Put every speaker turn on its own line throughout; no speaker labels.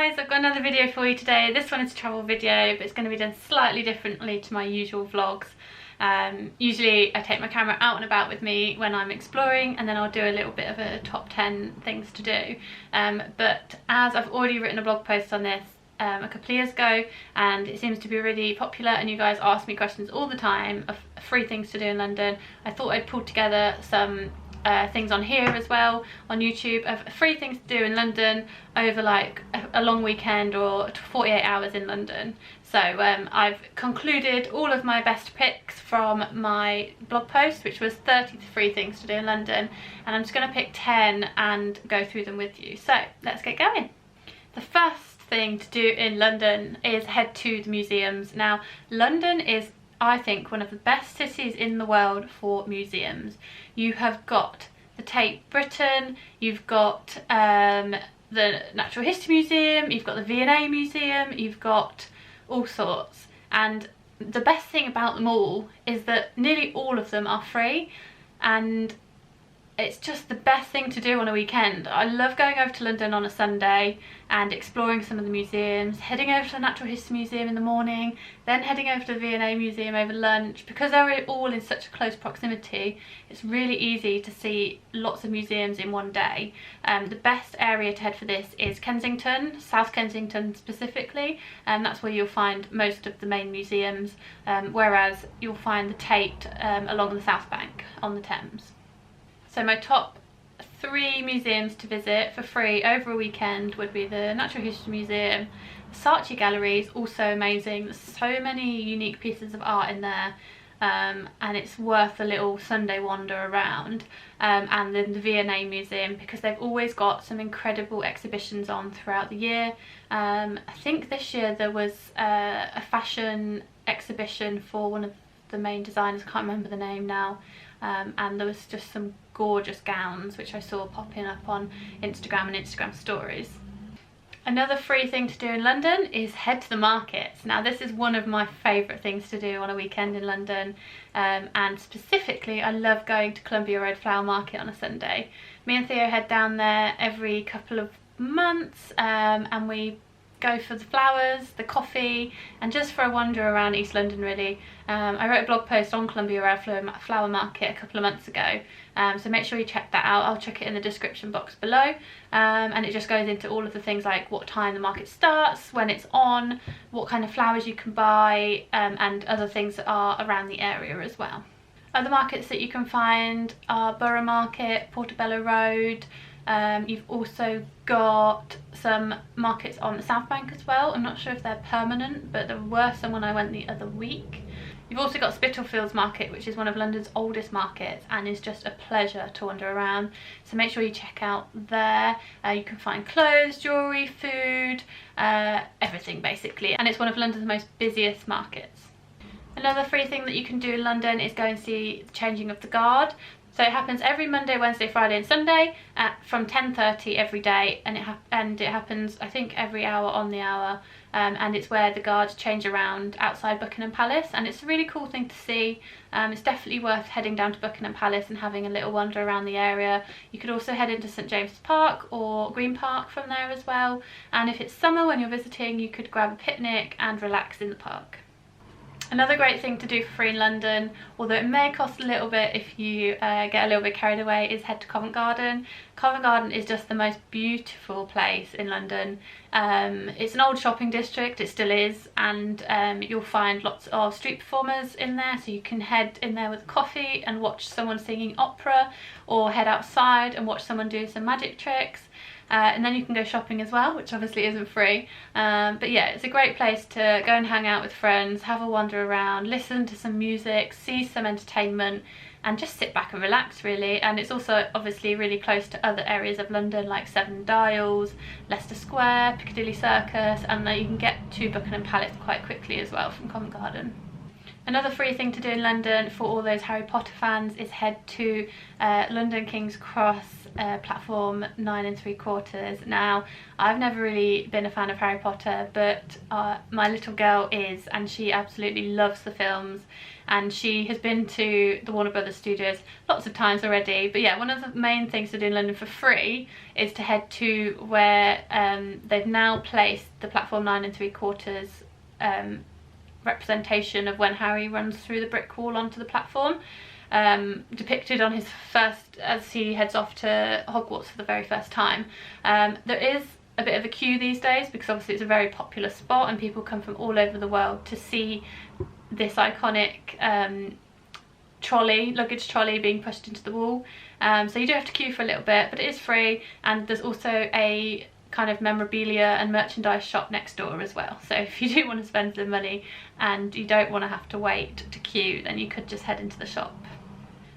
guys, I've got another video for you today. This one is a travel video, but it's going to be done slightly differently to my usual vlogs. Usually I take my camera out and about with me when I'm exploring, and then I'll do a little bit of a top 10 things to do. But as I've already written a blog post on this a couple of years ago, and it seems to be really popular and you guys ask me questions all the time of free things to do in London, I thought I'd pull together some things on here as well on YouTube of free things to do in London over like a long weekend or 48 hours in London. So I've concluded all of my best picks from my blog post, which was 30 free things to do in London, and I'm just going to pick 10 and go through them with you. So let's get going. The first thing to do in London is head to the museums. Now, London is, I think, one of the best cities in the world for museums. You have got the Tate Britain, you've got the Natural History Museum, you've got the V&A Museum, you've got all sorts. And the best thing about them all is that nearly all of them are free, and it's just the best thing to do on a weekend. I love going over to London on a Sunday and exploring some of the museums, heading over to the Natural History Museum in the morning, then heading over to the V&A Museum over lunch. Because they're all in such a close proximity, it's really easy to see lots of museums in one day. The best area to head for this is Kensington, South Kensington specifically, and that's where you'll find most of the main museums, whereas you'll find the Tate along the South Bank on the Thames. So my top 3 museums to visit for free over a weekend would be the Natural History Museum. The Saatchi Gallery is also amazing. There's so many unique pieces of art in there, and it's worth a little Sunday wander around. And then the V&A Museum, because they've always got some incredible exhibitions on throughout the year. I think this year there was a fashion exhibition for one of the main designers, I can't remember the name now, and there was just some gorgeous gowns which I saw popping up on Instagram and Instagram stories. Another free thing to do in London is head to the markets. Now, this is one of my favourite things to do on a weekend in London, and specifically I love going to Columbia Road Flower Market on a Sunday. Me and Theo head down there every couple of months, and we go for the flowers, the coffee, and just for a wander around East London really. I wrote a blog post on Columbia Road Flower Market a couple of months ago, so make sure you check that out. I'll chuck it in the description box below, and it just goes into all of the things like what time the market starts, when it's on, what kind of flowers you can buy, and other things that are around the area as well. Other markets that you can find are Borough Market, Portobello Road. You've also got some markets on the South Bank as well. I'm not sure if they're permanent, but there were some when I went the other week. You've also got Spitalfields Market, which is one of London's oldest markets and is just a pleasure to wander around, so make sure you check out there. You can find clothes, jewellery, food, everything basically, and it's one of London's most busiest markets. Another free thing that you can do in London is go and see the changing of the guard. So it happens every Monday, Wednesday, Friday and Sunday from 10:30 every day, and it happens, I think, every hour on the hour, and it's where the guards change around outside Buckingham Palace, and it's a really cool thing to see. It's definitely worth heading down to Buckingham Palace and having a little wander around the area. You could also head into St James's Park or Green Park from there as well, and if it's summer when you're visiting, you could grab a picnic and relax in the park. Another great thing to do for free in London, although it may cost a little bit if you get a little bit carried away, is head to Covent Garden. Covent Garden is just the most beautiful place in London. It's an old shopping district, it still is, and you'll find lots of street performers in there, so you can head in there with coffee and watch someone singing opera, or head outside and watch someone do some magic tricks. And then you can go shopping as well, which obviously isn't free. But yeah, it's a great place to go and hang out with friends, have a wander around, listen to some music, see some entertainment, and just sit back and relax really. And it's also obviously really close to other areas of London like Seven Dials, Leicester Square, Piccadilly Circus, and then you can get to Buckingham Palace quite quickly as well from Covent Garden. Another free thing to do in London for all those Harry Potter fans is head to London King's Cross platform 9 3/4. Now, I've never really been a fan of Harry Potter, but my little girl is, and she absolutely loves the films, and she has been to the Warner Brothers studios lots of times already. But yeah, one of the main things to do in London for free is to head to where they've now placed the platform 9 3/4 representation of when Harry runs through the brick wall onto the platform, depicted on his first, as he heads off to Hogwarts for the very first time. There is a bit of a queue these days because obviously it's a very popular spot and people come from all over the world to see this iconic luggage trolley being pushed into the wall. So you do have to queue for a little bit, but it is free, and there's also a kind of memorabilia and merchandise shop next door as well. So if you do want to spend some money and you don't want to have to wait to queue, then you could just head into the shop.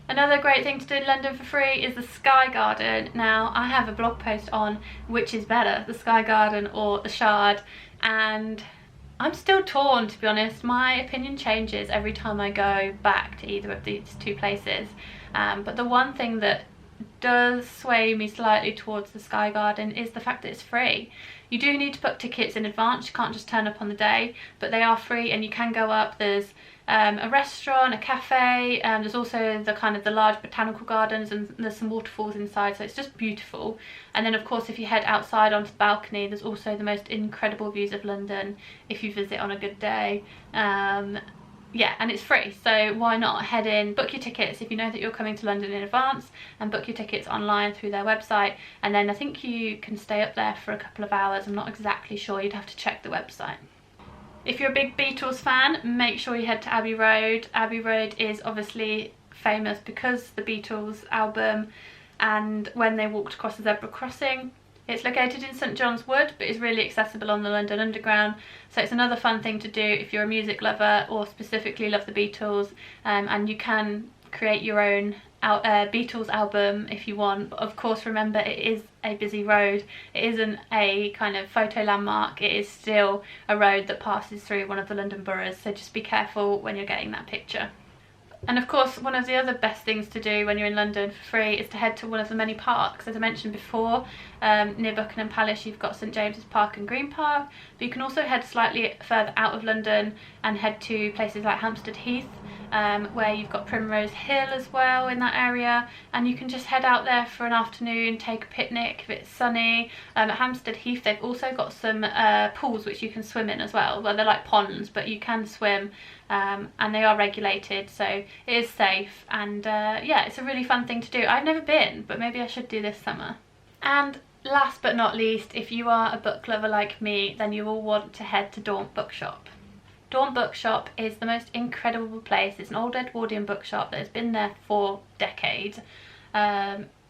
Another great thing to do in London for free is the Sky Garden. Now, I have a blog post on which is better, the Sky Garden or the Shard, and I'm still torn, to be honest. My opinion changes every time I go back to either of these two places. But the one thing that does sway me slightly towards the Sky Garden is the fact that it's free. You do need to book tickets in advance, you can't just turn up on the day, but they are free and you can go up. There's a restaurant, a cafe, there's also the large botanical gardens, and there's some waterfalls inside, so it's just beautiful. And then of course if you head outside onto the balcony, there's also the most incredible views of London if you visit on a good day. Yeah, and it's free, so why not head in, book your tickets if you know that you're coming to London in advance, and book your tickets online through their website, and then I think you can stay up there for a couple of hours. I'm not exactly sure, you'd have to check the website. If you're a big Beatles fan, make sure you head to Abbey Road. Abbey Road is obviously famous because the Beatles album and When They Walked Across the Zebra Crossing. It's located in St John's Wood, but is really accessible on the London Underground, so it's another fun thing to do if you're a music lover or specifically love the Beatles, and you can create your own Beatles album if you want. But of course, remember, it is a busy road. It isn't a kind of photo landmark, it is still a road that passes through one of the London boroughs, so just be careful when you're getting that picture. And of course, one of the other best things to do when you're in London for free is to head to one of the many parks. As I mentioned before, near Buckingham Palace you've got St James's Park and Green Park, but you can also head slightly further out of London and head to places like Hampstead Heath, where you've got Primrose Hill as well in that area, and you can just head out there for an afternoon, take a picnic if it's sunny. At Hampstead Heath they've also got some pools which you can swim in as well. Well, they're like ponds, but you can swim, and they are regulated, so it is safe, and yeah, it's a really fun thing to do. I've never been, but maybe I should do this summer. And last but not least, if you are a book lover like me, then you will want to head to Daunt Bookshop. Daunt Bookshop is the most incredible place. It's an old Edwardian bookshop that has been there for decades.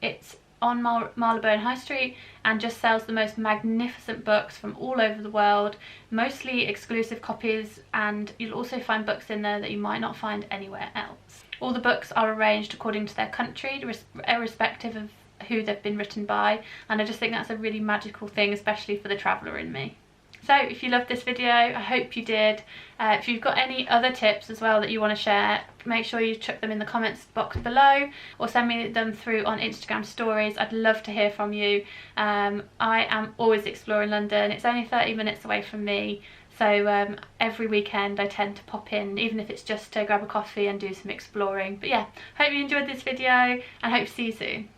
It's on Marylebone High Street and just sells the most magnificent books from all over the world, mostly exclusive copies, and you'll also find books in there that you might not find anywhere else. All the books are arranged according to their country, irrespective of who they've been written by, and I just think that's a really magical thing, especially for the traveller in me. So if you loved this video, I hope you did. If you've got any other tips as well that you want to share, make sure you chuck them in the comments box below, or send me them through on Instagram stories. I'd love to hear from you. I am always exploring London. It's only 30 minutes away from me, so every weekend I tend to pop in, even if it's just to grab a coffee and do some exploring. But yeah, hope you enjoyed this video and hope to see you soon.